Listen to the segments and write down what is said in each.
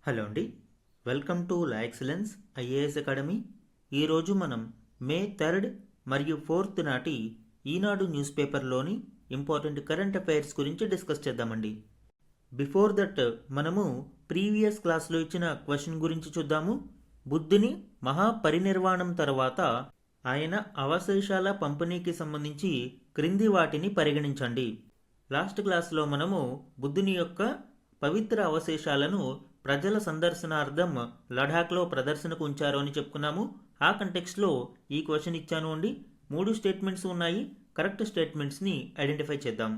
Hello అండి, welcome to law excellence IAS academy. ఈరోజు మనం మే 3 మరియు 4 నాటి ఈనాడు న్యూస్ పేపర్లోని ఇంపార్టెంట్ కరెంట్ అఫైర్స్ గురించి డిస్కస్ చేద్దామండి. బిఫోర్ దట్ మనము ప్రీవియస్ క్లాస్లో ఇచ్చిన క్వశ్చన్ గురించి చూద్దాము. బుద్ధుని మహాపరినిర్వాణం తర్వాత ఆయన అవశేషాల పంపిణీకి సంబంధించి క్రింది వాటిని పరిగణించండి. లాస్ట్ క్లాస్లో మనము బుద్ధుని యొక్క పవిత్ర అవశేషాలను ప్రజల సందర్శనార్థం లడాఖ్లో ప్రదర్శనకు ఉంచారు అని చెప్పుకున్నాము. ఆ కంటెక్స్ట్లో ఈ క్వశ్చన్ ఇచ్చాను అండి. 3 స్టేట్మెంట్స్ ఉన్నాయి. కరెక్ట్ స్టేట్మెంట్స్ని ఐడెంటిఫై చేద్దాం.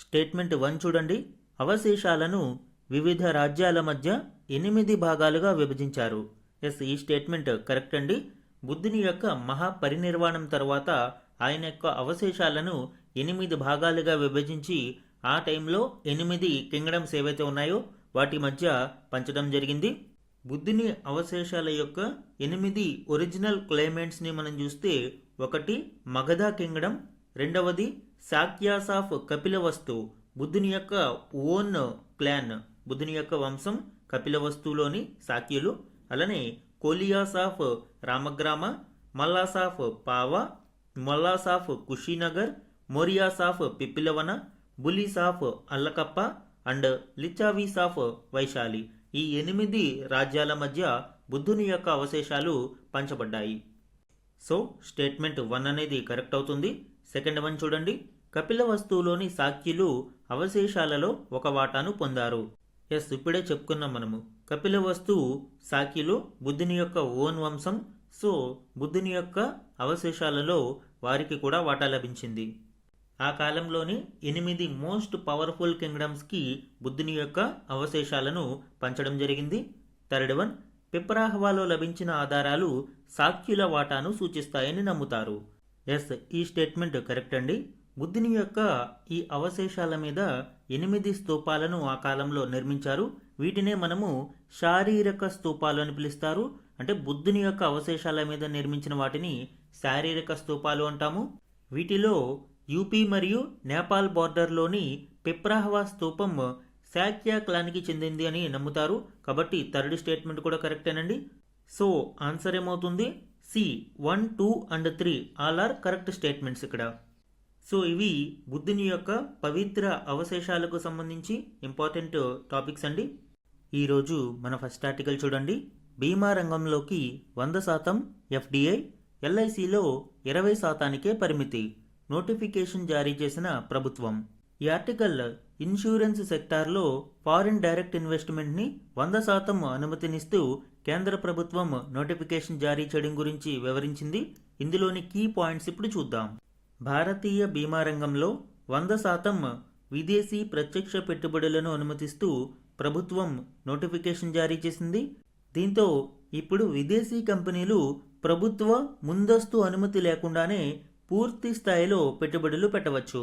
స్టేట్మెంట్ 1 చూడండి. అవశేషాలను వివిధ రాజ్యాల మధ్య 8 భాగాలుగా విభజించారు. ఎస్, ఈ స్టేట్మెంట్ కరెక్ట్ అండి. బుద్ధుని యొక్క మహాపరినిర్వాణం తర్వాత ఆయన యొక్క అవశేషాలను 8 భాగాలుగా విభజించి ఆ టైంలో 8 కింగ్డమ్స్ ఏవైతే ఉన్నాయో వాటి మధ్య పంచడం జరిగింది. బుద్ధుని అవశేషాల యొక్క 8 ఒరిజినల్ క్లైమేట్స్ని మనం చూస్తే, ఒకటి మగధ కింగ్డమ్, రెండవది శాక్యాస్ ఆఫ్ కపిలవస్తు, బుద్ధుని యొక్క ఓన్ క్లాన్, బుద్ధుని యొక్క వంశం కపిలవస్తులోని శాక్యులు, అలానే Koliyas of Ramagrama, Mallas of Pava, Mallas of Kushinagar, Moriyas of Pippalivana, Bulis of Allakappa and Lichchhavis of Vaishali. ఈ 8 రాజ్యాల మధ్య బుద్ధుని యొక్క అవశేషాలు పంచబడ్డాయి. సో స్టేట్మెంట్ 1 అనేది కరెక్ట్ అవుతుంది. సెకండ్ 1 చూడండి. కపిలవస్తులోని శాక్యులు అవశేషాలలో ఒక వాటాను పొందారు. ఎస్, ఇప్పుడే చెప్పుకున్నాం మనము. కపిలవస్తు శాక్యులు బుద్ధుని యొక్క ఓన్ వంశం. సో బుద్ధుని యొక్క అవశేషాలలో వారికి కూడా వాటా లభించింది. ఆ కాలంలోని 8 మోస్ట్ పవర్ఫుల్ కింగ్డమ్స్కి బుద్ధుని యొక్క అవశేషాలను పంచడం జరిగింది. థర్డ్ 1, పిప్రాహ్వాలో లభించిన ఆధారాలు శాక్యుల వాటాను సూచిస్తాయని నమ్ముతారు. ఎస్, ఈ స్టేట్మెంట్ కరెక్ట్ అండి. బుద్ధుని యొక్క ఈ అవశేషాల మీద 8 స్తూపాలను ఆ కాలంలో నిర్మించారు. వీటినే మనము శారీరక స్తూపాలు అని పిలుస్తారు. అంటే బుద్ధుని యొక్క అవశేషాల మీద నిర్మించిన వాటిని శారీరక స్తూపాలు అంటాము. వీటిలో యూపీ మరియు నేపాల్ బార్డర్లోని పిప్రాహ్వా స్తూపం శాక్య క్లాన్కి చెందింది అని నమ్ముతారు. కాబట్టి థర్డ్ స్టేట్మెంట్ కూడా కరెక్టేనండి. సో ఆన్సర్ ఏమవుతుంది? C 1, 2 and 3 all are correct statements ఇక్కడ. సో ఇవి బుద్ధుని యొక్క పవిత్ర అవశేషాలకు సంబంధించి ఇంపార్టెంట్ టాపిక్స్ అండి. ఈరోజు మన ఫస్ట్ ఆర్టికల్ చూడండి. బీమా రంగంలోకి 100% ఎఫ్డిఐ, ఎల్ఐసిలో 20%కే పరిమితి, నోటిఫికేషన్ జారీ చేసిన ప్రభుత్వం. ఈ ఆర్టికల్ ఇన్సూరెన్స్ సెక్టార్లో ఫారిన్ డైరెక్ట్ ఇన్వెస్ట్మెంట్ని 100% అనుమతినిస్తూ కేంద్ర ప్రభుత్వం నోటిఫికేషన్ జారీ చేయడం గురించి వివరించింది. ఇందులోని కీ పాయింట్స్ ఇప్పుడు చూద్దాం. భారతీయ బీమా రంగంలో 100% విదేశీ ప్రత్యక్ష పెట్టుబడులను అనుమతిస్తూ ప్రభుత్వం నోటిఫికేషన్ జారీ చేసింది. దీంతో ఇప్పుడు విదేశీ కంపెనీలు ప్రభుత్వ ముందస్తు అనుమతి లేకుండానే పూర్తి స్థాయిలో పెట్టుబడులు పెట్టవచ్చు.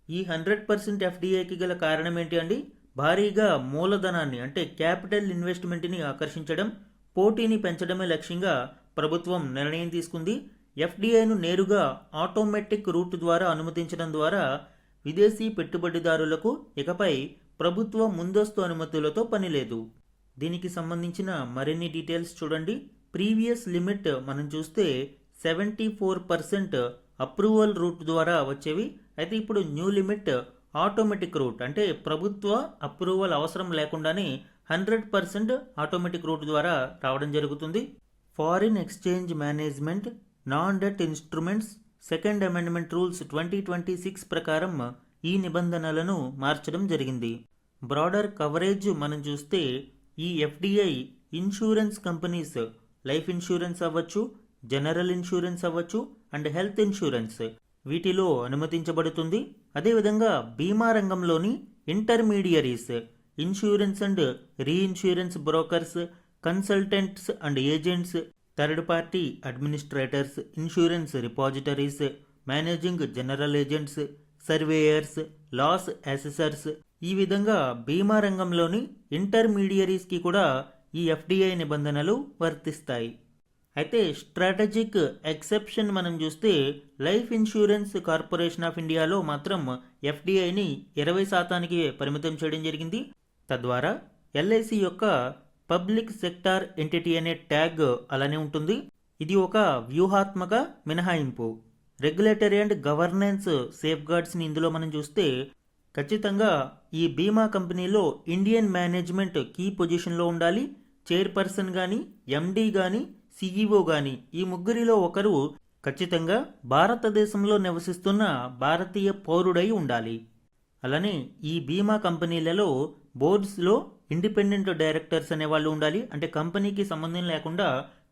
ఈ 100% ఎఫ్డిఐకి గల కారణం ఏంటి అండి? భారీగా మూలధనాన్ని అంటే క్యాపిటల్ ఇన్వెస్ట్మెంట్ని ఆకర్షించడం, పోటీని పెంచడమే లక్ష్యంగా ప్రభుత్వం నిర్ణయం తీసుకుంది. ఎఫ్డిఐను నేరుగా ఆటోమేటిక్ రూట్ ద్వారా అనుమతించడం ద్వారా విదేశీ పెట్టుబడిదారులకు ఇకపై ప్రభుత్వ ముందస్తు అనుమతులతో పని లేదు. దీనికి సంబంధించిన మరిన్ని డీటెయిల్స్ చూడండి. ప్రీవియస్ లిమిట్ మనం చూస్తే 74% అప్రూవల్ రూట్ ద్వారా వచ్చేవి. అయితే ఇప్పుడు న్యూ లిమిట్ ఆటోమేటిక్ రూట్, అంటే ప్రభుత్వ అప్రూవల్ అవసరం లేకుండానే 100% ఆటోమేటిక్ రూట్ ద్వారా రావడం జరుగుతుంది. Foreign exchange management non debt instruments second amendment rules 2026 ప్రకారం ఈ నిబంధనలను మార్చడం జరిగింది. బ్రాడర్ కవరేజ్ మనం చూస్తే ఈ FDI insurance companies, life insurance అవ్వచ్చు, జనరల్ ఇన్సూరెన్స్ అవ్వచ్చు అండ్ హెల్త్ ఇన్సూరెన్స్, వీటిలో అనుమతించబడుతుంది. అదేవిధంగా బీమా రంగంలోని intermediaries, insurance and reinsurance brokers, consultants and agents, third party administrators, insurance repositories, managing general agents, surveyors, loss assessors, ఈ విధంగా బీమా రంగంలోని ఇంటర్మీడియరీస్కి కూడా ఈ ఎఫ్డిఐ నిబంధనలు వర్తిస్తాయి. అయితే స్ట్రాటజిక్ ఎక్సెప్షన్ మనం చూస్తే లైఫ్ ఇన్సూరెన్స్ కార్పొరేషన్ ఆఫ్ ఇండియాలో మాత్రం ఎఫ్డిఐని 20%కి పరిమితం చేయడం జరిగింది. తద్వారా ఎల్ఐసి యొక్క పబ్లిక్ సెక్టార్ ఎంటిటీ అనే ట్యాగ్ అలానే ఉంటుంది. ఇది ఒక వ్యూహాత్మక మినహాయింపు. రెగ్యులేటరీ అండ్ గవర్నెన్స్ సేఫ్ గార్డ్స్ని ఇందులో మనం చూస్తే ఖచ్చితంగా ఈ బీమా కంపెనీలో ఇండియన్ మేనేజ్మెంట్ కీ పొజిషన్లో ఉండాలి. చైర్పర్సన్ కానీ, ఎండీ కానీ, సిఇఓ కానీ ఈ ముగ్గురిలో ఒకరు ఖచ్చితంగా భారతదేశంలో నివసిస్తున్న భారతీయ పౌరుడై ఉండాలి. అలానే ఈ బీమా కంపెనీలలో బోర్డ్స్లో ఇండిపెండెంట్ డైరెక్టర్స్ అనేవాళ్ళు ఉండాలి. అంటే కంపెనీకి సంబంధం లేకుండా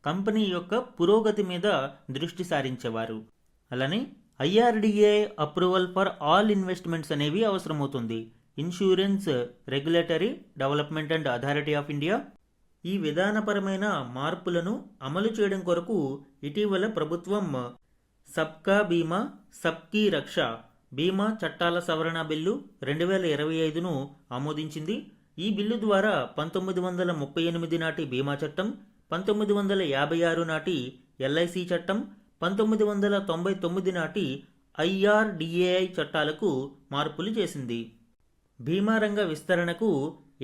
కంపెనీ యొక్క పురోగతి మీద దృష్టి సారించేవారు. అలానే IRDA approval for all investments అనేవి అవసరమవుతుంది. Insurance regulatory development and authority of India ఈ విధానపరమైన మార్పులను అమలు చేయడం కొరకు ఇటీవల ప్రభుత్వం సబ్కా బీమా సబ్కీ రక్ష బీమా చట్టాల సవరణ బిల్లు 2025ను ఆమోదించింది. ఈ బిల్లు ద్వారా 1938 నాటి బీమా చట్టం, 1956 నాటి ఎల్ఐసి చట్టం, 1999 నాటి ఐఆర్డిఏఐ చట్టాలకు మార్పులు చేసింది. బీమా రంగ విస్తరణకు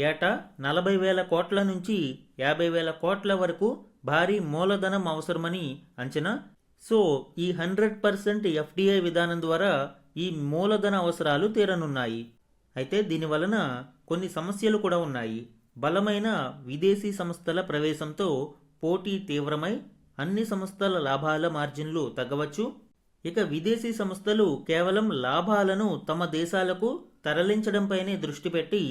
ఏటా 40,000 కోట్ల నుంచి 50,000 కోట్ల వరకు భారీ మూలధనం అవసరమని అంచనా. సో ఈ 100% ఎఫ్డిఐ విధానం ద్వారా ఈ మూలధన అవసరాలు తీరనున్నాయి. అయితే దీనివలన కొన్ని సమస్యలు కూడా ఉన్నాయి. బలమైన విదేశీ సంస్థల ప్రవేశంతో పోటీ తీవ్రమై అన్ని సంస్థల లాభాల మార్జిన్లు తగ్గవచ్చు. ఇక విదేశీ సంస్థలు కేవలం లాభాలను తమ దేశాలకు తరలించడంపైనే దృష్టి పెట్టి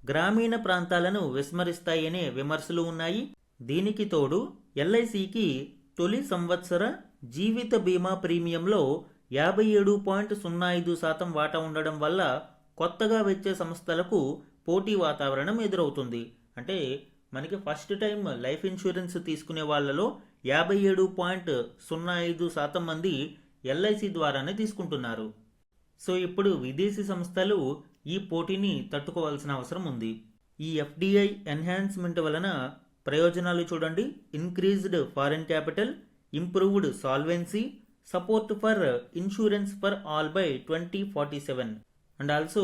గ్రామీణ ప్రాంతాలను విస్మరిస్తాయనే విమర్శలు ఉన్నాయి. దీనికి తోడు ఎల్ఐసికి తొలి సంవత్సర జీవిత బీమా ప్రీమియంలో 57.05% వాటా ఉండడం వల్ల కొత్తగా వచ్చే సంస్థలకు పోటీ వాతావరణం ఎదురవుతుంది. అంటే మనకి ఫస్ట్ టైం లైఫ్ ఇన్సూరెన్స్ తీసుకునే వాళ్ళలో 57.05% మంది ఎల్ఐసి ద్వారానే తీసుకుంటున్నారు. సో ఇప్పుడు విదేశీ సంస్థలు ఈ పోటీని తట్టుకోవాల్సిన అవసరం ఉంది. ఈ ఎఫ్డిఐ ఎన్హాన్స్మెంట్ వలన ప్రయోజనాలు చూడండి. Increased foreign capital, improved solvency, support for insurance for all by 2047 and also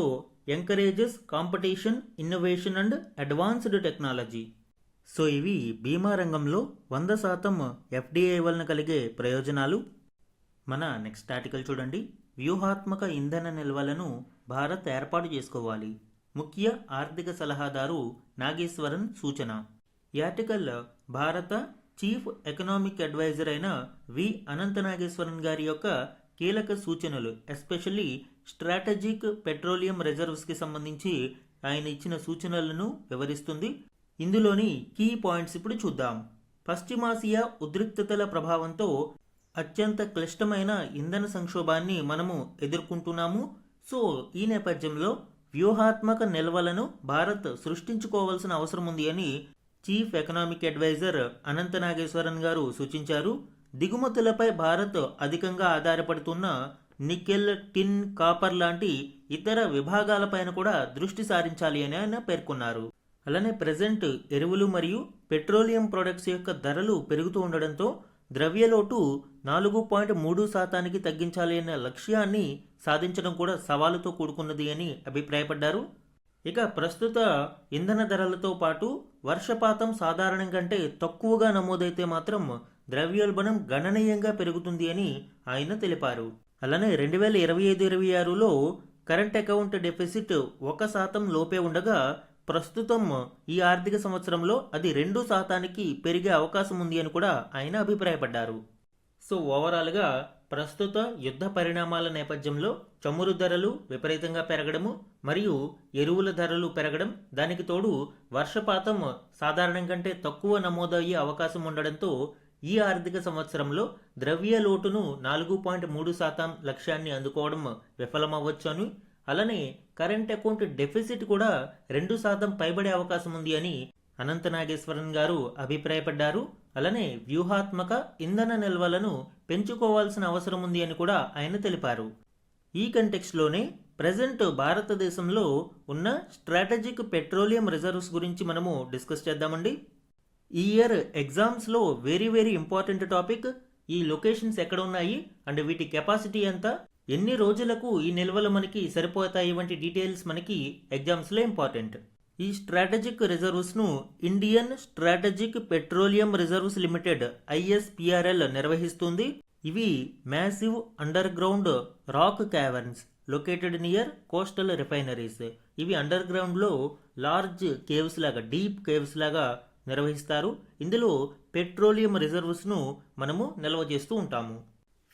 encourages competition, innovation and advanced technology. So ఇవి బీమా రంగంలో 100% ఎఫ్డిఐ వలన కలిగే ప్రయోజనాలు. మన నెక్స్ట్ ఆర్టికల్ చూడండి. వ్యూహాత్మక ఇంధన నిల్వలను భారత్ ఏర్పాటు చేసుకోవాలి. ముఖ్య ఆర్థిక సలహాదారు నాగేశ్వరన్ సూచన. ఈ ఆర్టికల్ భారత చీఫ్ ఎకనామిక్ అడ్వైజర్ అయిన వి అనంత నాగేశ్వరన్ గారి యొక్క కీలక సూచనలు, ఎస్పెషల్లీ స్ట్రాటజిక్ పెట్రోలియం రిజర్వ్స్కి సంబంధించి ఆయన ఇచ్చిన సూచనలను వివరిస్తుంది. ఇందులోని కీ పాయింట్స్ ఇప్పుడు చూద్దాం. పశ్చిమాసియా ఉద్రిక్తతల ప్రభావంతో అత్యంత క్లిష్టమైన ఇంధన సంక్షోభాన్ని మనము ఎదుర్కొంటున్నాము. సో ఈ నేపథ్యంలో వ్యూహాత్మక నిల్వలను భారత్ సృష్టించుకోవాల్సిన అవసరం ఉంది అని చీఫ్ ఎకనామిక్ అడ్వైజర్ అనంత నాగేశ్వరన్ గారు సూచించారు. దిగుమతులపై భారత్ అధికంగా ఆధారపడుతున్న నికెల్, టిన్, కాపర్ లాంటి ఇతర విభాగాలపైన కూడా దృష్టి సారించాలి అని ఆయన పేర్కొన్నారు. అలానే ప్రెజెంట్ ఎరువులు మరియు పెట్రోలియం ప్రొడక్ట్స్ యొక్క ధరలు పెరుగుతూ ఉండడంతో ద్రవ్యలోటు 4.3% తగ్గించాలి అనే లక్ష్యాన్ని సాధించడం కూడా సవాలుతో కూడుకున్నది అని అభిప్రాయపడ్డారు. ఇక ప్రస్తుత ఇంధన ధరలతో పాటు వర్షపాతం సాధారణం కంటే తక్కువగా నమోదైతే మాత్రం ద్రవ్యోల్బణం గణనీయంగా పెరుగుతుంది అని ఆయన తెలిపారు. అలానే 2025-26లో కరెంట్ అకౌంట్ డెఫిసిట్ 1% లోపే ఉండగా ప్రస్తుతం ఈ ఆర్థిక సంవత్సరంలో అది 2% పెరిగే అవకాశం ఉంది అని కూడా ఆయన అభిప్రాయపడ్డారు. సో ఓవరాల్గా ప్రస్తుత యుద్ధ పరిణామాల నేపథ్యంలో చమురు ధరలు విపరీతంగా పెరగడము మరియు ఎరువుల ధరలు పెరగడం, దానికి తోడు వర్షపాతం సాధారణం కంటే తక్కువ నమోదయ్యే అవకాశం ఉండడంతో ఈ ఆర్థిక సంవత్సరంలో ద్రవ్య లోటును 4.3% లక్ష్యాన్ని అందుకోవడం విఫలమవ్వచ్చు అని, అలానే కరెంట్ అకౌంట్ డెఫిసిట్ కూడా 2% పైబడే అవకాశం ఉంది అని అనంత నాగేశ్వరన్ గారు అభిప్రాయపడ్డారు. అలానే వ్యూహాత్మక ఇంధన నిల్వలను పెంచుకోవాల్సిన అవసరం ఉంది అని కూడా ఆయన తెలిపారు. ఈ కంటెక్స్ట్లోనే ప్రజెంట్ భారతదేశంలో ఉన్న స్ట్రాటజిక్ పెట్రోలియం రిజర్వ్స్ గురించి మనము డిస్కస్ చేద్దామండి. ఈ ఇయర్ ఎగ్జామ్స్లో వెరీ ఇంపార్టెంట్ టాపిక్. ఈ లొకేషన్స్ ఎక్కడ ఉన్నాయి అండ్ వీటి కెపాసిటీ ఎంత, ఎన్ని రోజులకు ఈ నిల్వలు మనకి సరిపోతాయి వంటి డీటెయిల్స్ మనకి ఎగ్జామ్స్లో ఇంపార్టెంట్. ఈ స్ట్రాటజిక్ రిజర్వ్స్ను Indian strategic petroleum reserves limited ISPRL నిర్వహిస్తుంది. ఇవి massive underground rock caverns located near coastal refineries. ఇవి అండర్ గ్రౌండ్లో లార్జ్ కేవ్స్ లాగా, డీప్ కేవ్స్ లాగా నిర్వహిస్తారు. ఇందులో పెట్రోలియం రిజర్వ్స్ను మనము నిల్వ చేస్తూ ఉంటాము.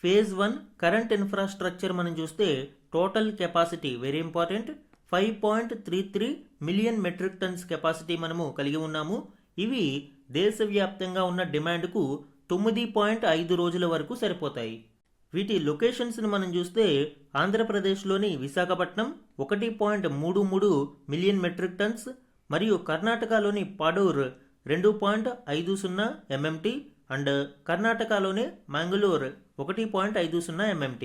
ఫేజ్ 1 కరెంట్ ఇన్ఫ్రాస్ట్రక్చర్ మనం చూస్తే total capacity very important 5.33 million metric turns capacity మనము కలిగి ఉన్నాము. ఇవి దేశవ్యాప్తంగా ఉన్న డిమాండ్కు 9.5 రోజుల వరకు సరిపోతాయి. వీటి లొకేషన్స్ను మనం చూస్తే ఆంధ్రప్రదేశ్లోని విశాఖపట్నం 1.33 మిలియన్ మెట్రిక్ టన్స్ మరియు కర్ణాటకలోని పాడూర్ 2.50 MMT అండ్ కర్ణాటకలోని మంగళూరు 1.50 MMT.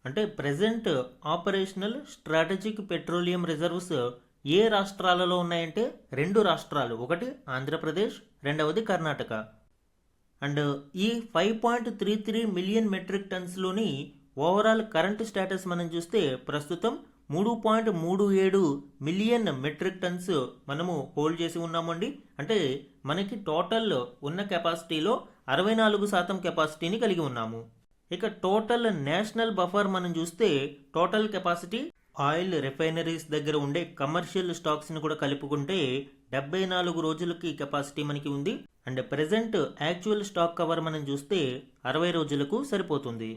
అంటే present operational strategic petroleum reserves ఏ రాష్ట్రాలలో ఉన్నాయంటే 2 రాష్ట్రాలు, ఒకటి ఆంధ్రప్రదేశ్, రెండవది కర్ణాటక. అండ్ ఈ 5.33 మిలియన్ మెట్రిక్ టన్స్లోని ఓవరాల్ కరెంట్ స్టేటస్ మనం చూస్తే ప్రస్తుతం 3.37 మిలియన్ మెట్రిక్ టన్స్ మనము హోల్డ్ చేసి ఉన్నామండి. అంటే మనకి టోటల్ ఉన్న కెపాసిటీలో 64% కెపాసిటీని కలిగి ఉన్నాము. ఇక టోటల్ నేషనల్ బఫర్ మనం చూస్తే టోటల్ కెపాసిటీ ఆయిల్ రిఫైనరీస్ దగ్గర ఉండే కమర్షియల్ స్టాక్స్ని కూడా కలుపుకుంటే 74 రోజులకి కెపాసిటీ మనకి ఉంది. And present actual stock cover మనం చూస్తే 60 రోజులకు సరిపోతుంది.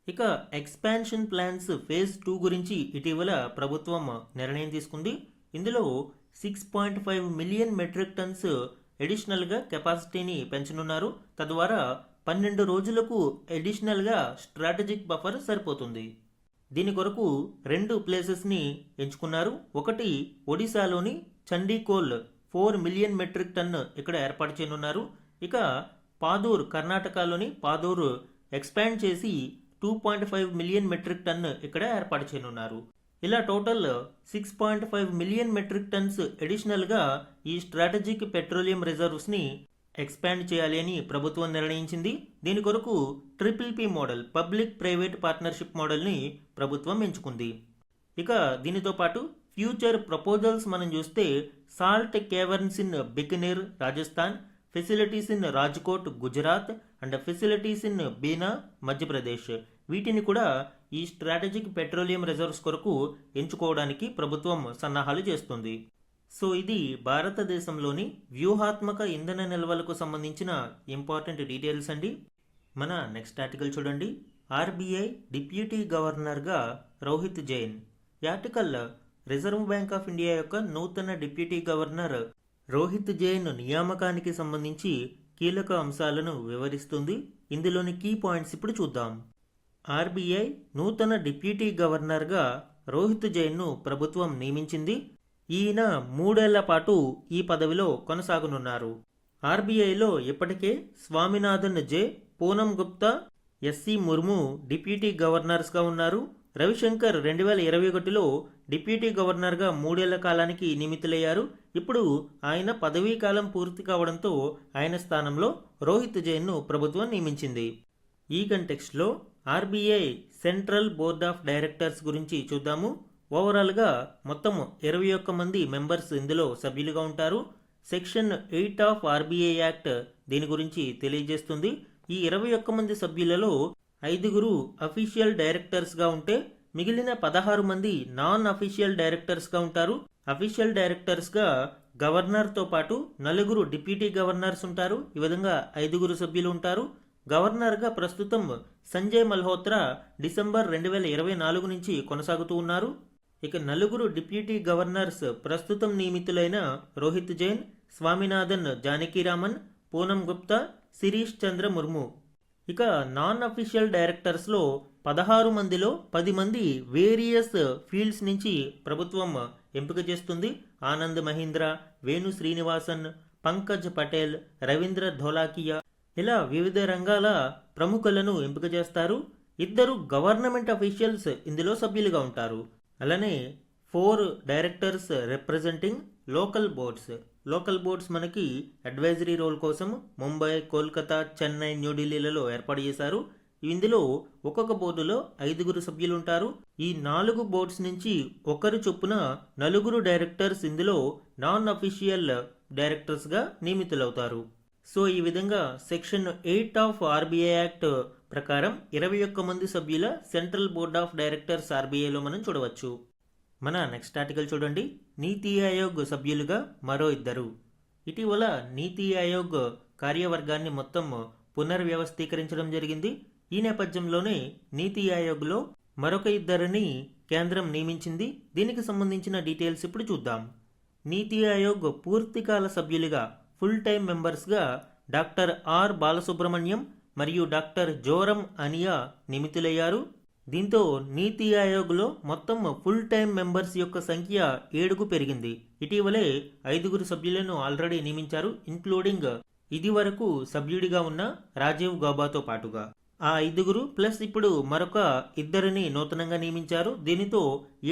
ఇక ఎక్స్పాన్షన్ ప్లాన్స్ ఫేజ్ 2 గురించి ఇటీవల ప్రభుత్వం నిర్ణయం తీసుకుంది. ఇందులో 6.5 మిలియన్ మెట్రిక్ టన్స్ అడిషనల్గా కెపాసిటీని పెంచనున్నారు. తద్వారా 12 రోజులకు అడిషనల్గా స్ట్రాటజిక్ బఫర్ సరిపోతుంది. దీని కొరకు 2 ప్లేసెస్ని ఎంచుకున్నారు. ఒకటి ఒడిశాలోని చండీకోల్ 4 మిలియన్ మెట్రిక్ టన్ ఇక్కడ ఏర్పాటు చేయనున్నారు. ఇక పాదూర్ కర్ణాటకలోని పాదూర్ ఎక్స్పాండ్ చేసి 2.5 మిలియన్ మెట్రిక్ టన్ ఇక్కడ ఏర్పాటు చేయనున్నారు. ఇలా టోటల్ 6.5 మిలియన్ మెట్రిక్ టన్స్ అడిషనల్గా ఈ స్ట్రాటజిక్ పెట్రోలియం రిజర్వ్స్ని ఎక్స్పాండ్ చేయాలి అని ప్రభుత్వం నిర్ణయించింది. దీని కొరకు PPP model, public private partnership మోడల్ని ప్రభుత్వం ఎంచుకుంది. ఇక దీనితో పాటు ఫ్యూచర్ ప్రపోజల్స్ మనం చూస్తే salt caverns in Bikaner Rajasthan, facilities in Rajkot Gujarat and facilities in Bina Madhya Pradesh, వీటిని కూడా ఈ స్ట్రాటజిక్ పెట్రోలియం రిజర్వ్స్ కొరకు ఎంచుకోవడానికి ప్రభుత్వం సన్నాహాలు చేస్తుంది. సో ఇది భారతదేశంలోని వ్యూహాత్మక ఇంధన నిల్వలకు సంబంధించిన ఇంపార్టెంట్ డీటెయిల్స్ అండి. మన నెక్స్ట్ ఆర్టికల్ చూడండి. RBI డిప్యూటీ గవర్నర్గా రోహిత్ జైన్. ఈ article reserve bank of India యొక్క నూతన డిప్యూటీ గవర్నర్ రోహిత్ జైన్ నియామకానికి సంబంధించి కీలక అంశాలను వివరిస్తుంది. ఇందులోని కీ పాయింట్స్ ఇప్పుడు చూద్దాం. RBI నూతన డిప్యూటీ గవర్నర్గా రోహిత్ జైన్ను ప్రభుత్వం నియమించింది. ఈయన 3 ఏళ్ల పాటు ఈ పదవిలో కొనసాగనున్నారు. RBIలో ఇప్పటికే స్వామినాథన్ జే, పూనం గుప్తా, SC ముర్ము డిప్యూటీ గవర్నర్స్గా ఉన్నారు. రవిశంకర్ 2021లో డిప్యూటీ గవర్నర్గా 3 ఏళ్ల కాలానికి నియమితులయ్యారు. ఇప్పుడు ఆయన పదవీ కాలం పూర్తి కావడంతో ఆయన స్థానంలో రోహిత్ జైన్ను ప్రభుత్వం నియమించింది. ఈ కంటెక్స్ట్లో RBI central board of directors గురించి చూద్దాము. ఓవరాల్గా మొత్తం 21 మంది మెంబర్స్ ఇందులో సభ్యులుగా ఉంటారు. సెక్షన్ 8 ఆఫ్ RBI యాక్ట్ దీని గురించి తెలియజేస్తుంది. ఈ 21 మంది సభ్యులలో 5 అఫీషియల్ డైరెక్టర్స్గా ఉంటే మిగిలిన 16 మంది నాన్ అఫీషియల్ డైరెక్టర్స్గా ఉంటారు. అఫీషియల్ డైరెక్టర్స్గా గవర్నర్తో పాటు 4 డిప్యూటీ గవర్నర్స్ ఉంటారు. ఈ విధంగా 5 సభ్యులు ఉంటారు. గవర్నర్గా ప్రస్తుతం సంజయ్ మల్హోత్రా డిసెంబర్ 2024 నుంచి కొనసాగుతూ ఉన్నారు. ఇక 4 డిప్యూటీ గవర్నర్స్ ప్రస్తుతం నియమితులైన రోహిత్ జైన్, స్వామినాథన్ జానకీరామన్, పూనం గుప్తా, శిరీష్ చంద్ర ముర్ము. ఇక నాన్ అఫీషియల్ డైరెక్టర్స్లో 16 మందిలో 10 మంది వేరియస్ ఫీల్డ్స్ నుంచి ప్రభుత్వం ఎంపిక చేస్తుంది. ఆనంద్ మహీంద్ర, వేణు శ్రీనివాసన్, పంకజ్ పటేల్, రవీంద్ర ధోలాకియా, ఇలా వివిధ రంగాల ప్రముఖులను ఎంపిక చేస్తారు. 2 గవర్నమెంట్ అఫీషియల్స్ ఇందులో సభ్యులుగా ఉంటారు. అలానే 4 directors representing local boards. Local boards మనకి అడ్వైజరీ రోల్ కోసం ముంబై, కోల్కతా, చెన్నై, న్యూఢిల్లీలలో ఏర్పాటు చేశారు. ఇందులో ఒక్కొక్క బోర్డులో 5 సభ్యులు ఉంటారు. ఈ 4 బోర్డ్స్ నుంచి ఒకరు చొప్పున 4 డైరెక్టర్స్ ఇందులో నాన్ అఫీషియల్ డైరెక్టర్స్గా నియమితులవుతారు. సో ఈ విధంగా సెక్షన్ 8 ఆఫ్ ఆర్బీఐ యాక్ట్ ప్రకారం 21 మంది సభ్యుల సెంట్రల్ బోర్డ్ ఆఫ్ డైరెక్టర్స్ ఆర్బీఐలో మనం చూడవచ్చు. మన నెక్స్ట్ ఆర్టికల్ చూడండి. నీతి ఆయోగ్ సభ్యులుగా మరో 2. ఇటీవల నీతి ఆయోగ్ కార్యవర్గాన్ని మొత్తం పునర్వ్యవస్థీకరించడం జరిగింది. ఈ నేపథ్యంలోనే నీతి ఆయోగ్లో మరొక 2 కేంద్రం నియమించింది. దీనికి సంబంధించిన డీటెయిల్స్ ఇప్పుడు చూద్దాం. నీతి ఆయోగ్ పూర్తికాల సభ్యులుగా ఫుల్ టైం మెంబర్స్గా డాక్టర్ ఆర్ బాలసుబ్రహ్మణ్యం మరియు డాక్టర్ జోరం అనియా నియమితులయ్యారు. దీంతో నీతి ఆయోగ్లో మొత్తం ఫుల్ టైం మెంబర్స్ యొక్క సంఖ్య 7కు పెరిగింది. ఇటీవలే 5 సభ్యులను ఆల్రెడీ నియమించారు, ఇంక్లూడింగ్ ఇది వరకు సభ్యుడిగా ఉన్న రాజీవ్ గౌబాతో పాటుగా. ఆ 5 ప్లస్ ఇప్పుడు మరొక 2 నూతనంగా నియమించారు. దీనితో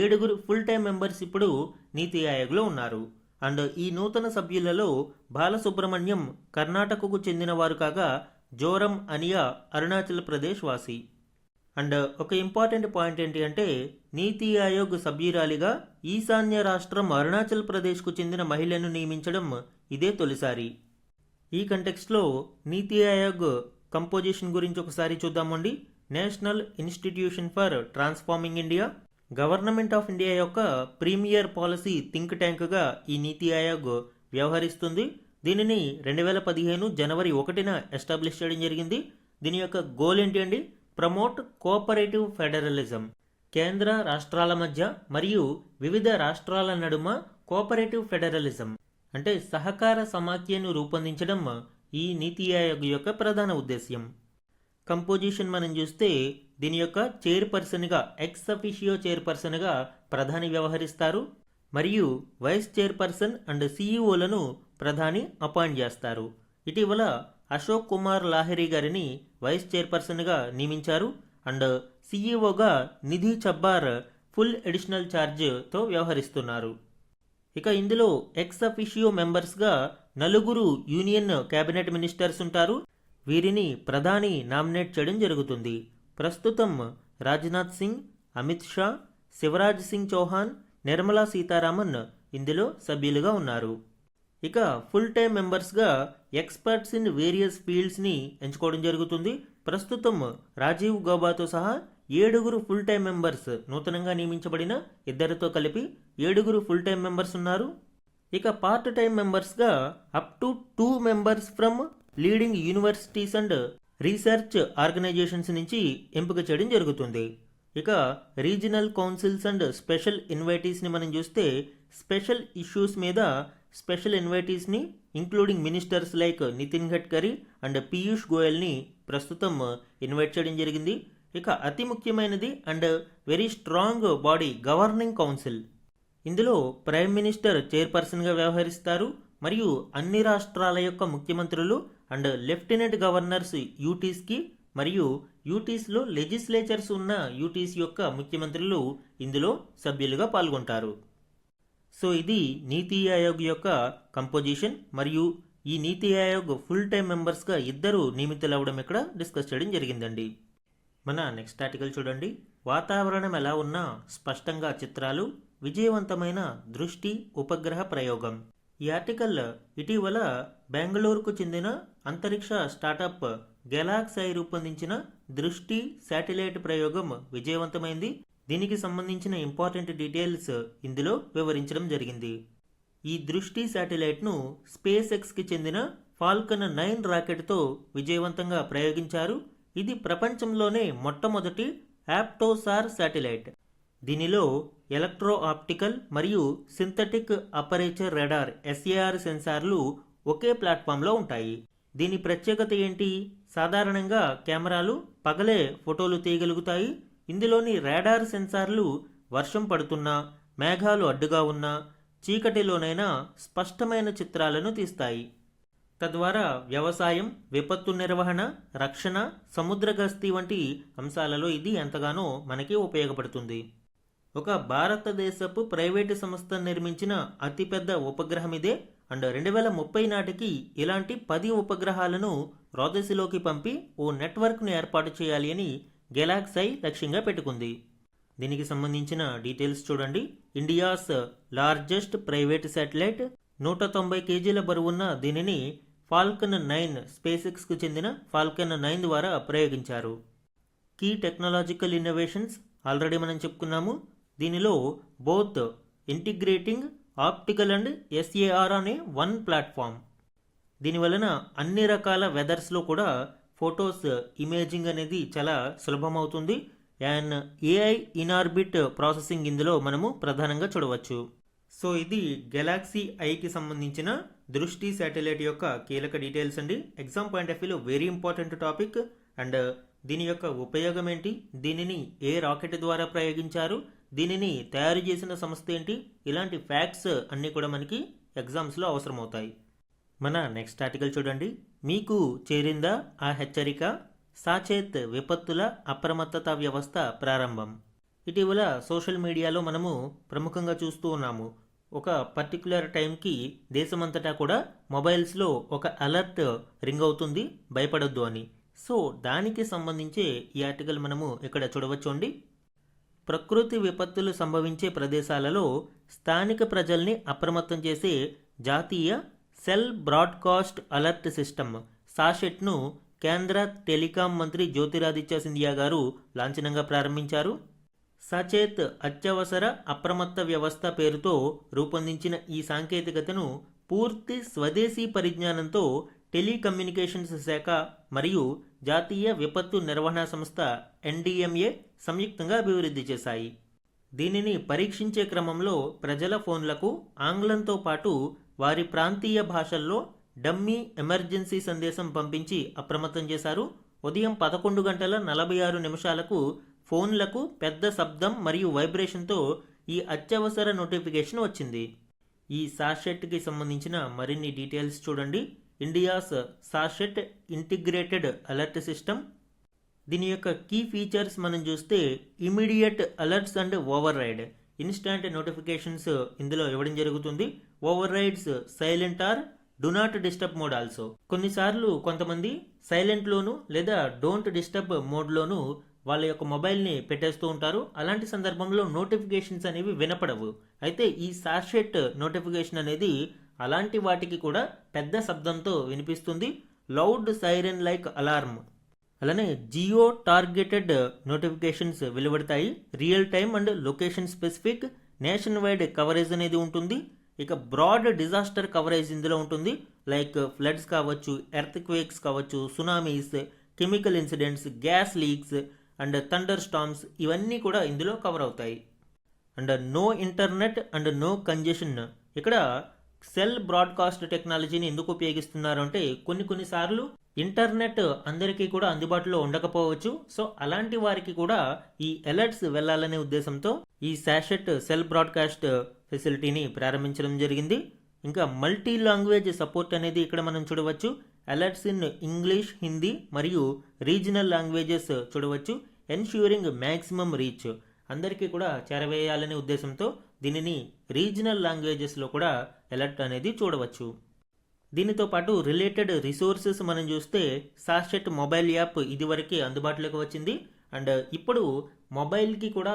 7 ఫుల్ టైం మెంబర్స్ ఇప్పుడు నీతి ఆయోగ్లో ఉన్నారు. అండ్ ఈ నూతన సభ్యులలో బాలసుబ్రహ్మణ్యం కర్ణాటకకు చెందిన వారు కాగా జోరం అనియా అరుణాచల్ ప్రదేశ్ వాసి. అండ్ ఒక ఇంపార్టెంట్ పాయింట్ ఏంటి అంటే నీతి ఆయోగ్ సభ్యురాలిగా ఈశాన్య రాష్ట్రం అరుణాచల్ ప్రదేశ్కు చెందిన మహిళను నియమించడం ఇదే తొలిసారి. ఈ కంటెక్స్ట్లో నీతి ఆయోగ్ కంపోజిషన్ గురించి ఒకసారి చూద్దామండి. National institution for transforming India, government of India యొక్క ప్రీమియర్ పాలసీ థింక్ ట్యాంక్గా ఈ నీతి ఆయోగ్ వ్యవహరిస్తుంది. దీనిని 2015 జనవరి 1న ఎస్టాబ్లిష్ చేయడం జరిగింది. దీని యొక్క గోల్ ఏంటి అండి? Promote cooperative federalism. కేంద్ర రాష్ట్రాల మధ్య మరియు వివిధ రాష్ట్రాల నడుమ కోఆపరేటివ్ ఫెడరలిజం అంటే సహకార సమాఖ్యను రూపొందించడం ఈ నీతి ఆయోగ్ యొక్క ప్రధాన ఉద్దేశ్యం. కంపోజిషన్ మనం చూస్తే దీని యొక్క చైర్పర్సన్గా ఎక్స్ అఫిషియో చైర్పర్సన్గా ప్రధాని వ్యవహరిస్తారు మరియు వైస్ చైర్పర్సన్ అండ్ సిఇఓలను ప్రధాని అపాయింట్ చేస్తారు. ఇటీవల అశోక్ కుమార్ లాహిరి గారిని వైస్ చైర్పర్సన్గా నియమించారు అండ్ సిఇఓగా నిధి చబ్బార్ ఫుల్ అడిషనల్ ఛార్జ్తో వ్యవహరిస్తున్నారు. ఇక ఇందులో ఎక్స్ అఫిషియో మెంబర్స్గా 4 యూనియన్ కేబినెట్ మినిస్టర్స్ ఉంటారు. వీరిని ప్రధాని నామినేట్ చేయడం జరుగుతుంది. ప్రస్తుతం రాజ్నాథ్ సింగ్, అమిత్ షా, శివరాజ్ సింగ్ చౌహాన్, నిర్మలా సీతారామన్ ఇందులో సభ్యులుగా ఉన్నారు. ఇక ఫుల్ టైం మెంబర్స్గా ఎక్స్పర్ట్స్ ఇన్ వేరియస్ ఫీల్డ్స్ని ఎంచుకోవడం జరుగుతుంది. ప్రస్తుతం రాజీవ్ గౌబాతో సహా 7 ఫుల్ టైం మెంబర్స్, నూతనంగా నియమించబడిన 2తో కలిపి 7 ఫుల్ టైం మెంబర్స్ ఉన్నారు. ఇక పార్ట్ టైం మెంబర్స్గా up to 2 members from leading universities and research organisations నుంచి ఎంపిక చేయడం జరుగుతుంది. ఇక రీజనల్ కౌన్సిల్స్ అండ్ స్పెషల్ ఇన్వైటీస్ని మనం చూస్తే స్పెషల్ ఇష్యూస్ మీద స్పెషల్ ఇన్వైటీస్ని including ministers like Nitin Gadkari and Piyush గోయల్ని ప్రస్తుతం ఇన్వైట్ చేయడం జరిగింది. ఇక అతి ముఖ్యమైనది and very strong body governing council. ఇందులో ప్రైమ్ మినిస్టర్ చైర్పర్సన్గా వ్యవహరిస్తారు మరియు అన్ని రాష్ట్రాల యొక్క ముఖ్యమంత్రులు అండ్ లెఫ్టినెంట్ గవర్నర్స్ యూటీస్కి మరియు యూటీస్లో లెజిస్లేచర్స్ ఉన్న యూటీస్ యొక్క ముఖ్యమంత్రులు ఇందులో సభ్యులుగా పాల్గొంటారు. సో ఇది నీతి ఆయోగ్ యొక్క కంపోజిషన్ మరియు ఈ నీతి ఆయోగ్ ఫుల్ టైం మెంబర్స్గా 2 నియమితులవ్వడం ఇక్కడ డిస్కస్ చేయడం జరిగిందండి. మన నెక్స్ట్ ఆర్టికల్ చూడండి. వాతావరణం ఎలా ఉన్నా స్పష్టంగా చిత్రాలు, విజయవంతమైన దృష్టి ఉపగ్రహ ప్రయోగం. ఈ ఆర్టికల్ ఇటీవల బెంగళూరుకు చెందిన అంతరిక్ష స్టార్టప్ గెలాక్సీ రూపొందించిన దృష్టి శాటిలైట్ ప్రయోగం విజయవంతమైంది. దీనికి సంబంధించిన ఇంపార్టెంట్ డీటెయిల్స్ ఇందులో వివరించడం జరిగింది. ఈ దృష్టి శాటిలైట్ను స్పేస్ ఎక్స్కి చెందిన ఫాల్కన్ 9 రాకెట్తో విజయవంతంగా ప్రయోగించారు. ఇది ప్రపంచంలోనే మొట్టమొదటి యాప్టోసార్ శాటిలైట్. దీనిలో ఎలక్ట్రో ఆప్టికల్ మరియు సింథటిక్ అపరేచర్ రాడార్ ఎస్ఏఆర్ సెన్సార్లు ఒకే ప్లాట్ఫామ్లో ఉంటాయి. దీని ప్రత్యేకత ఏంటి? సాధారణంగా కెమెరాలు పగలే ఫోటోలు తీయగలుగుతాయి. ఇందులోని రాడార్ సెన్సార్లు వర్షం పడుతున్నా, మేఘాలు అడ్డుగా ఉన్నా, చీకటిలోనైనా స్పష్టమైన చిత్రాలను తీస్తాయి. తద్వారా వ్యవసాయం, విపత్తు నిర్వహణ, రక్షణ, సముద్ర గస్తీ వంటి అంశాలలో ఇది ఎంతగానో మనకి ఉపయోగపడుతుంది. ఒక భారతదేశపు ప్రైవేటు సంస్థ నిర్మించిన అతిపెద్ద ఉపగ్రహం ఇదే. అండ్ 2030 నాటికి ఇలాంటి 10 ఉపగ్రహాలను రోదసిలోకి పంపి ఓ నెట్వర్క్ను ఏర్పాటు చేయాలి అని గెలాక్సీ లక్ష్యంగా పెట్టుకుంది. దీనికి సంబంధించిన డీటెయిల్స్ చూడండి. ఇండియాస్ లార్జెస్ట్ ప్రైవేట్ శాటిలైట్ 190 కేజీల బరువున్న దీనిని ఫాల్కన్ 9 స్పేస్ కు చెందిన ఫాల్కన్ 9 ద్వారా ప్రయోగించారు. కీ టెక్నాలజికల్ ఇన్నోవేషన్స్ ఆల్రెడీ మనం చెప్పుకున్నాము. దీనిలో both integrating optical and SAR అనే వన్ ప్లాట్ఫామ్. దీనివలన అన్ని రకాల వెదర్స్లో కూడా ఫొటోస్ ఇమేజింగ్ అనేది చాలా సులభమవుతుంది. అండ్ AI ఇన్ఆర్బిట్ ప్రాసెసింగ్ ఇందులో మనము ప్రధానంగా చూడవచ్చు. సో ఇది గెలాక్సీ ఐకి సంబంధించిన దృష్టి శాటిలైట్ యొక్క కీలక డీటెయిల్స్ అండి. ఎగ్జామ్ పాయింట్ ఆఫ్ వ్యూలో వెరీ ఇంపార్టెంట్ టాపిక్. అండ్ దీని యొక్క ఉపయోగం ఏంటి, దీనిని ఏ రాకెట్ ద్వారా ప్రయోగించారు, దీనిని తయారు చేసిన సంస్థ ఏంటి, ఇలాంటి ఫ్యాక్ట్స్ అన్నీ కూడా మనకి ఎగ్జామ్స్లో అవసరమవుతాయి. మన నెక్స్ట్ ఆర్టికల్ చూడండి. మీకు చేరిందా ఆ హెచ్చరిక, సాచేత్ విపత్తుల అప్రమత్తత వ్యవస్థ ప్రారంభం. ఇటీవల సోషల్ మీడియాలో మనము ప్రముఖంగా చూస్తూ ఉన్నాము. ఒక పర్టికులర్ టైంకి దేశమంతటా కూడా మొబైల్స్లో ఒక అలర్ట్ రింగ్ అవుతుంది, భయపడొద్దు అని. సో దానికి సంబంధించే ఈ ఆర్టికల్ మనము ఇక్కడ చూడవచ్చండి. ప్రకృతి విపత్తులు సంభవించే ప్రదేశాలలో స్థానిక ప్రజల్ని అప్రమత్తం చేసే జాతీయ సెల్ బ్రాడ్కాస్ట్ అలర్ట్ సిస్టమ్ సాషెట్ను కేంద్ర టెలికాం మంత్రి జ్యోతిరాదిత్య సింధియా గారు లాంఛనంగా ప్రారంభించారు. సచేత్ అత్యవసర అప్రమత్త వ్యవస్థ పేరుతో రూపొందించిన ఈ సాంకేతికతను పూర్తి స్వదేశీ పరిజ్ఞానంతో టెలికమ్యూనికేషన్స్ శాఖ మరియు జాతీయ విపత్తు నిర్వహణ సంస్థ NDMA సంయుక్తంగా అభివృద్ధి చేశాయి. దీనిని పరీక్షించే క్రమంలో ప్రజల ఫోన్లకు ఆంగ్లంతో పాటు వారి ప్రాంతీయ భాషల్లో డమ్మీ ఎమర్జెన్సీ సందేశం పంపించి అప్రమత్తం చేశారు. ఉదయం 11:46 ఫోన్లకు పెద్ద శబ్దం మరియు వైబ్రేషన్తో ఈ అత్యవసర నోటిఫికేషన్ వచ్చింది. ఈ సాషెట్కి సంబంధించిన మరిన్ని డీటెయిల్స్ చూడండి. India's SACHET integrated alert system. దీని యొక్క కీ ఫీచర్స్ మనం చూస్తే immediate alerts and override, instant notifications ఇందులో ఇవ్వడం జరుగుతుంది. Overrides silent or do not disturb mode also. కొన్నిసార్లు కొంతమంది సైలెంట్లోను లేదా డోంట్ డిస్టర్బ్ మోడ్లోను వాళ్ళ యొక్క మొబైల్ని పెట్టేస్తూ ఉంటారు. అలాంటి సందర్భంలో నోటిఫికేషన్స్ అనేవి వినపడవు. అయితే ఈ సాషెట్ నోటిఫికేషన్ అనేది అలాంటి వాటికి కూడా పెద్ద శబ్దంతో వినిపిస్తుంది. Loud siren like alarm. అలానే జియో టార్గెటెడ్ నోటిఫికేషన్స్ వెలువడతాయి. Real time and location specific nationwide coverage అనేది ఉంటుంది. ఇక బ్రాడ్ డిజాస్టర్ కవరేజ్ ఇందులో ఉంటుంది. లైక్ ఫ్లడ్స్ కావచ్చు, ఎర్త్ క్వేక్స్ కావచ్చు, tsunamis, chemical incidents, gas leaks and thunderstorms ఇవన్నీ కూడా ఇందులో కవర్ అవుతాయి. And no internet and no congestion. ఇక్కడ సెల్ బ్రాడ్కాస్ట్ టెక్నాలజీని ఎందుకు ఉపయోగిస్తున్నారు అంటే కొన్నిసార్లు ఇంటర్నెట్ అందరికీ కూడా అందుబాటులో ఉండకపోవచ్చు. సో అలాంటి వారికి కూడా ఈ అలర్ట్స్ వెళ్లాలనే ఉద్దేశంతో ఈ సాషెట్ సెల్ బ్రాడ్కాస్ట్ ఫెసిలిటీని ప్రారంభించడం జరిగింది. ఇంకా మల్టీ లాంగ్వేజ్ సపోర్ట్ అనేది ఇక్కడ మనం చూడవచ్చు. అలర్ట్స్ ఇన్ ఇంగ్లీష్, హిందీ మరియు రీజనల్ లాంగ్వేజెస్ చూడవచ్చు. ఎన్ష్యూరింగ్ మ్యాక్సిమం రీచ్, అందరికీ కూడా చేరవేయాలనే ఉద్దేశంతో దీనిని రీజనల్ లాంగ్వేజెస్లో కూడా అలర్ట్ అనేది చూడవచ్చు. దీనితో పాటు రిలేటెడ్ రిసోర్సెస్ మనం చూస్తే సాషెట్ మొబైల్ యాప్ ఇదివరకే అందుబాటులోకి వచ్చింది. అండ్ ఇప్పుడు మొబైల్కి కూడా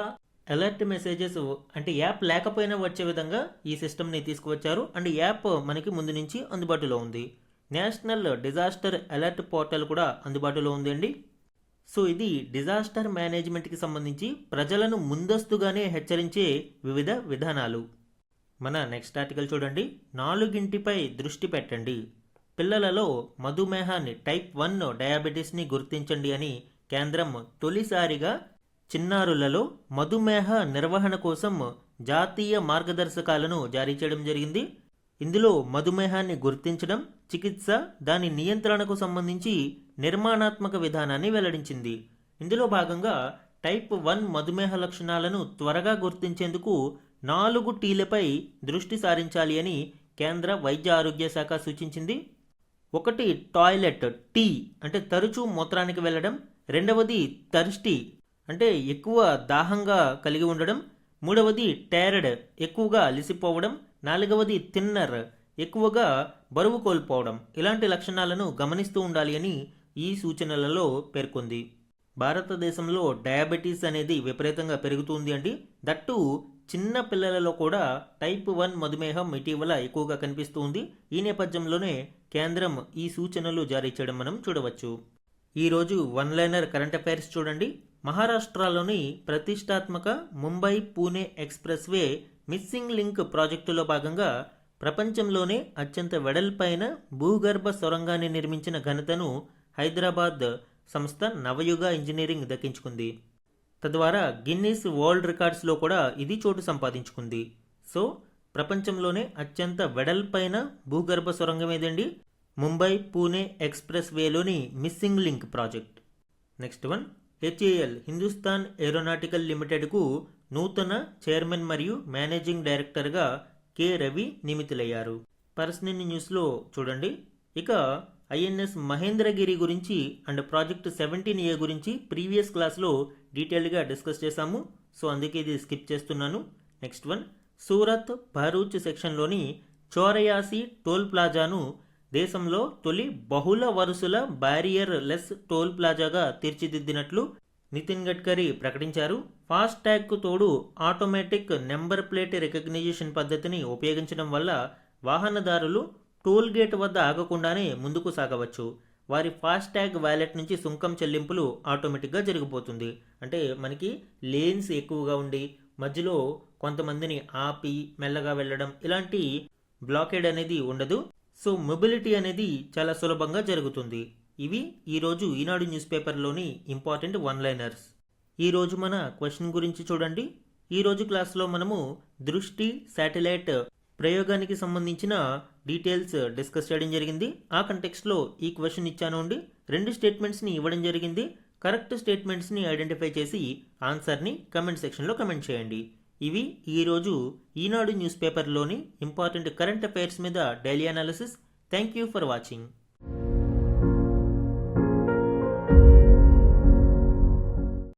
అలర్ట్ మెసేజెస్ అంటే యాప్ లేకపోయినా వచ్చే విధంగా ఈ సిస్టమ్ని తీసుకువచ్చారు. అండ్ యాప్ మనకి ముందు నుంచి అందుబాటులో ఉంది. నేషనల్ డిజాస్టర్ అలర్ట్ పోర్టల్ కూడా అందుబాటులో ఉందండి. సో ఇది డిజాస్టర్ మేనేజ్మెంట్కి సంబంధించి ప్రజలను ముందస్తుగానే హెచ్చరించే వివిధ విధానాలు. మన నెక్స్ట్ ఆర్టికల్ చూడండి. 4 దృష్టి పెట్టండి, పిల్లలలో మధుమేహాన్ని టైప్ 1 డయాబెటీస్ని గుర్తించండి అని కేంద్రం తొలిసారిగా చిన్నారులలో మధుమేహ నిర్వహణ కోసం జాతీయ మార్గదర్శకాలను జారీ చేయడం జరిగింది. ఇందులో మధుమేహాన్ని గుర్తించడం, చికిత్స, దాని నియంత్రణకు సంబంధించి నిర్మాణాత్మక విధానాన్ని వెల్లడించింది. ఇందులో భాగంగా టైప్ 1 మధుమేహ లక్షణాలను త్వరగా గుర్తించేందుకు 4 Tలపై దృష్టి సారించాలి అని కేంద్ర వైద్య ఆరోగ్య శాఖ సూచించింది. 1 టాయిలెట్, టీ అంటే తరచూ మూత్రానికి వెళ్ళడం. 2వది థర్స్టీ అంటే ఎక్కువ దాహంగా కలిగి ఉండడం. 3వది టైర్డ్ ఎక్కువగా అలసిపోవడం. 4వది థిన్నర్ ఎక్కువగా బరువు కోల్పోవడం ఇలాంటి లక్షణాలను గమనిస్తూ ఉండాలి అని ఈ సూచనలలో పేర్కొంది. భారతదేశంలో డయాబెటీస్ అనేది విపరీతంగా పెరుగుతుంది అండి. దట్టు చిన్న పిల్లలలో కూడా టైప్ 1 మధుమేహం ఇటీవల ఎక్కువగా కనిపిస్తూ ఉంది. ఈ నేపథ్యంలోనే కేంద్రం ఈ సూచనలు జారీ చేయడం మనం చూడవచ్చు. ఈరోజు వన్ లైనర్ కరెంట్ అఫైర్స్ చూడండి. మహారాష్ట్రలోని ప్రతిష్టాత్మక Mumbai Pune express way missing link ప్రాజెక్టులో భాగంగా ప్రపంచంలోనే అత్యంత వెడల్పైన భూగర్భ సొరంగాన్ని నిర్మించిన ఘనతను హైదరాబాద్ సంస్థ నవయుగ ఇంజనీరింగ్ దక్కించుకుంది. తద్వారా గిన్నిస్ వరల్డ్ రికార్డ్స్లో కూడా ఇది చోటు సంపాదించుకుంది. సో ప్రపంచంలోనే అత్యంత వెడల్పైన భూగర్భ సొరంగం ఏదండి? ముంబై పూణే ఎక్స్ప్రెస్ వేలోని missing link project. Next one, HAL Hindustan aeronautical లిమిటెడ్కు నూతన చైర్మన్ మరియు మేనేజింగ్ డైరెక్టర్గా కె రవి నియమితులయ్యారు. పర్సనల్ న్యూస్లో చూడండి. ఇక ఐఎన్ఎస్ మహేంద్రగిరి గురించి అండ్ ప్రాజెక్ట్ 17A గురించి ప్రీవియస్ క్లాస్లో డీటెయిల్డ్గా డిస్కస్ చేశాము. సో అందుకే ఇది స్కిప్ చేస్తున్నాను. నెక్స్ట్ వన్, సూరత్ భరూచ్ సెక్షన్లోని చౌరయాసి టోల్ ప్లాజాను దేశంలో తొలి బహుళ వరుసల బ్యారియర్ లెస్ టోల్ ప్లాజాగా తీర్చిదిద్దినట్లు నితిన్ గడ్కరీ ప్రకటించారు. ఫాస్ట్ ట్యాగ్కు తోడు ఆటోమేటిక్ నెంబర్ ప్లేట్ రికగ్నిషన్ పద్ధతిని ఉపయోగించడం వల్ల వాహనదారులు టోల్ గేట్ వద్ద ఆగకుండానే ముందుకు సాగవచ్చు. వారి ఫాస్ట్ ట్యాగ్ వ్యాలెట్ నుంచి సుంకం చెల్లింపులు ఆటోమేటిక్గా జరిగిపోతుంది. అంటే మనకి లేన్స్ ఎక్కువగా ఉండి మధ్యలో కొంతమందిని ఆపి మెల్లగా వెళ్ళడం ఇలాంటి బ్లాకేడ్ అనేది ఉండదు. సో మొబిలిటీ అనేది చాలా సులభంగా జరుగుతుంది. ఇవి ఈరోజు ఈనాడు న్యూస్ పేపర్లోని ఇంపార్టెంట్ వన్ లైనర్స్. ఈరోజు మన క్వశ్చన్ గురించి చూడండి. ఈరోజు క్లాస్లో మనము దృష్టి శాటిలైట్ ప్రయోగానికి సంబంధించిన డీటెయిల్స్ డిస్కస్ చేయడం జరిగింది. ఆ కంటెక్స్ట్లో ఈ క్వశ్చన్ ఇచ్చాను అండి. 2 స్టేట్మెంట్స్ని ఇవ్వడం జరిగింది. కరెక్ట్ స్టేట్మెంట్స్ని ఐడెంటిఫై చేసి ఆన్సర్ని కమెంట్ సెక్షన్లో కమెంట్ చేయండి. ఇవి ఈరోజు ఈనాడు న్యూస్ పేపర్లోని ఇంపార్టెంట్ కరెంట్ అఫైర్స్ మీద daily analysis. Thank you for watching.